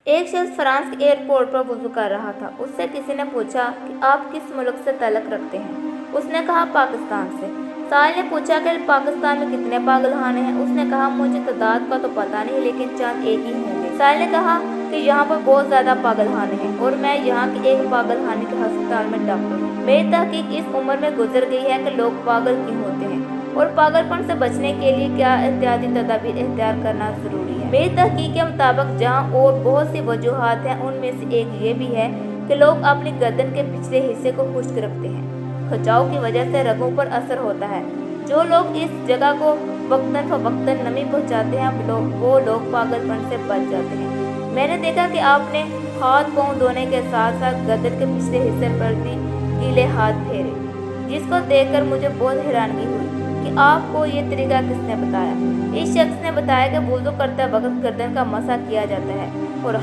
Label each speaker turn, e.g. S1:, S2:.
S1: एक शख्स फ्रांस के एयरपोर्ट पर वुज़ू कर रहा था। उससे किसी ने पूछा कि आप किस मुल्क से ताल्लुक़ रखते हैं। उसने कहा पाकिस्तान से। साहिल ने पूछा कि पाकिस्तान में कितने पागलखाने हैं। उसने कहा मुझे तादाद का तो पता नहीं, लेकिन चंद एक ही होंगे। साहिल ने कहा कि यहाँ पर बहुत ज़्यादा पागलखाने हैं और मैं यहाँ के एक पागलखाने के अस्पताल में डॉक्टर हूँ। मेरी तहकीक इस उम्र में गुजर गई है कि लोग पागल क्यों होते हैं और पागलपन से बचने के लिए क्या एहतियाती तदाबीर इख्तियार करना ज़रूरी है। मेरी तहकीक के मुताबिक जहाँ और बहुत सी वजूहात हैं, उनमें से एक ये भी है कि लोग अपनी गर्दन के पिछले हिस्से को खुश्क रखते हैं। खिंचाव की वजह से रगों पर असर होता है। जो लोग इस जगह को वक्तन फवक्तन नमी पहुँचाते हैं वो लोग पागलपन से बच जाते हैं। मैंने देखा कि आपने हाथ पाँव धोने के साथ साथ गर्दन के पिछले हिस्से पर भी गीले हाथ फेरे, जिसको देखकर मुझे बहुत हैरानगी हुई कि आपको ये तरीका किसने बताया। इस शख्स ने बताया कि वुज़ू करते वक्त गर्दन का मसा किया जाता है और